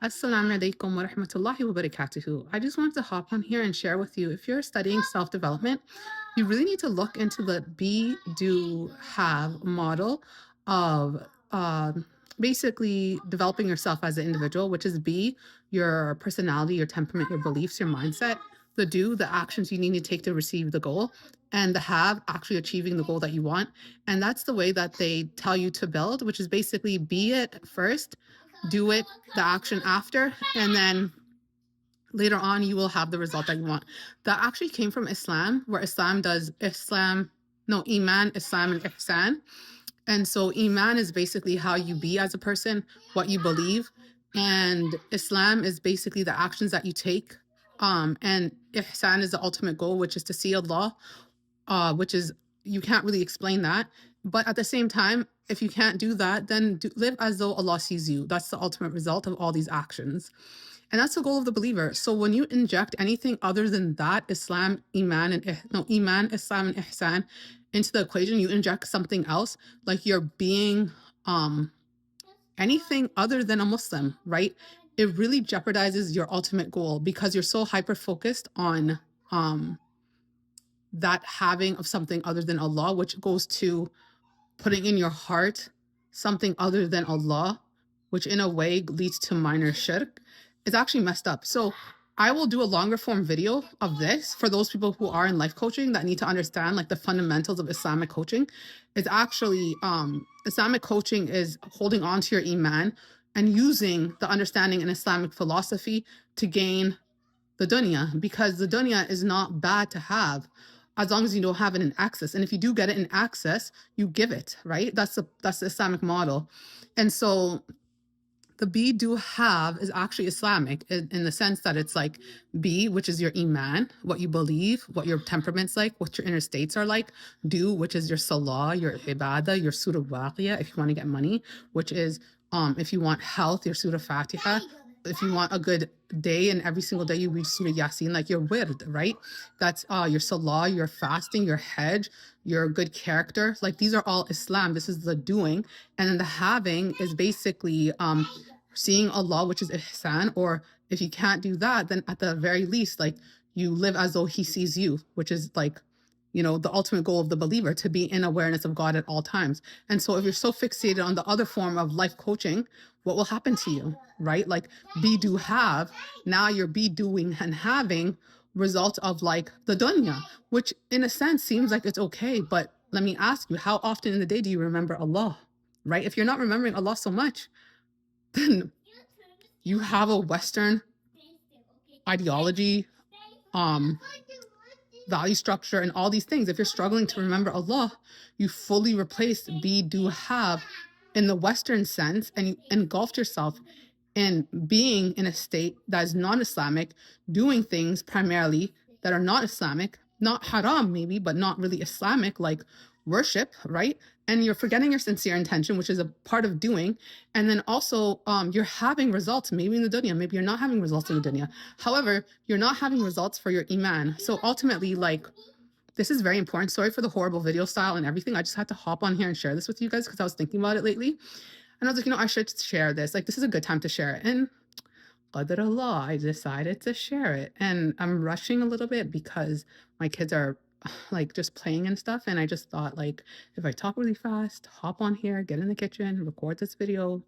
Assalamu alaikum wa rahmatullahi wa barakatuhu. I just wanted to hop on here and share with you, if you're studying self-development, you really need to look into the be, do, have model of basically developing yourself as an individual, which is be, your personality, your temperament, your beliefs, your mindset. The do, the actions you need to take to receive the goal, and the have, actually achieving the goal that you want. And that's the way that they tell you to build, which is basically be it first, do it, the action after, and then later on you will have the result that you want. That actually came from Islam, where Islam does Iman, Islam, and Ihsan. And so Iman is basically how you be as a person, what you believe. And Islam is basically the actions that you take. And Ihsan is the ultimate goal, which is to see Allah, which is, you can't really explain that. But at the same time, if you can't do that, then live as though Allah sees you. That's the ultimate result of all these actions. And that's the goal of the believer. So when you inject anything other than that, Islam, Iman, Iman, Islam, and Ihsan into the equation, you inject something else, like you're being anything other than a Muslim, right? It really jeopardizes your ultimate goal because you're so hyper focused on that having of something other than Allah, which goes to putting in your heart something other than Allah, which in a way leads to minor shirk, is actually messed up. So I will do a longer form video of this for those people who are in life coaching that need to understand like the fundamentals of Islamic coaching. It's actually Islamic coaching is holding on to your Iman and using the understanding in Islamic philosophy to gain the dunya, because the dunya is not bad to have as long as you don't have it in access. And if you do get it in access, you give it, right? That's the Islamic model. And so the be, do, have is actually Islamic in the sense that it's like be, which is your iman, what you believe, what your temperament's like, what your inner states are like. Do, which is your salah, your ibadah, your surah waqiyah, if you want to get money, which is if you want health, your surah fatiha. If you want a good day and every single day you read surah yasin, like your wird, right? That's your salah, your fasting, your hajj, your good character. Like these are all Islam. This is the doing. And then the having is basically seeing Allah, which is ihsan, or if you can't do that, then at the very least, like you live as though he sees you, which is like, the ultimate goal of the believer, to be in awareness of God at all times. And so if you're so fixated on the other form of life coaching, what will happen to you, right? Like be, do, have, now you're be, doing, and having result of like the dunya, which in a sense seems like it's okay. But let me ask you, how often in the day do you remember Allah, right? If you're not remembering Allah so much, then you have a Western ideology, value structure, and all these things. If you're struggling to remember Allah, you fully replaced be, do, have in the Western sense, and you engulfed yourself in being in a state that is non-Islamic, doing things primarily that are not Islamic, not haram maybe, but not really Islamic, like worship, right? And you're forgetting your sincere intention, which is a part of doing. And then also you're having results, maybe in the dunya, maybe you're not having results in the dunya. However, you're not having results for your iman. So ultimately, like, this is very important. Sorry for the horrible video style and everything. I just had to hop on here and share this with you guys because I was thinking about it lately. And I was like, I should share this. Like, this is a good time to share it. And Qadr Allah, I decided to share it. And I'm rushing a little bit because my kids are like just playing and stuff. And I just thought, like, if I talk really fast, hop on here, get in the kitchen, record this video,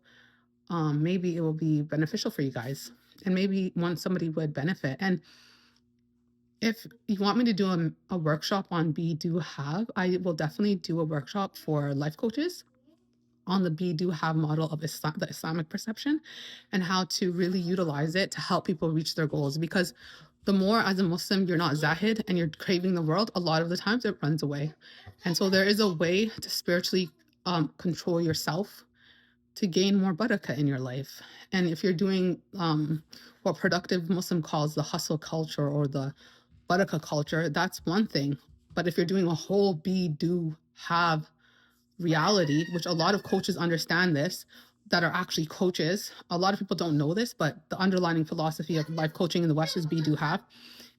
maybe it will be beneficial for you guys. And maybe somebody would benefit. And if you want me to do a workshop on be, do, have, I will definitely do a workshop for life coaches on the be, do, have model of Islam, the Islamic perception, and how to really utilize it to help people reach their goals. Because the more as a Muslim you're not zahid and you're craving the world, a lot of the times it runs away. And so there is a way to spiritually control yourself to gain more barakah in your life. And if you're doing what productive Muslim calls the hustle culture or the barakah culture, that's one thing. But if you're doing a whole be, do, have reality, which a lot of coaches understand this, that are actually coaches. A lot of people don't know this, but the underlying philosophy of life coaching in the West is be, do, have.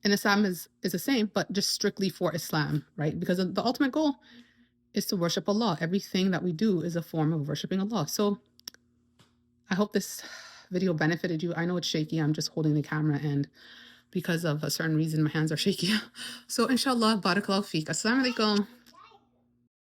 And Islam is the same, but just strictly for Islam, right? Because the ultimate goal is to worship Allah. Everything that we do is a form of worshiping Allah. So I hope this video benefited you. I know it's shaky. I'm just holding the camera, and because of a certain reason, my hands are shaky. So inshallah, barakallahu feek. Assalamu alaikum.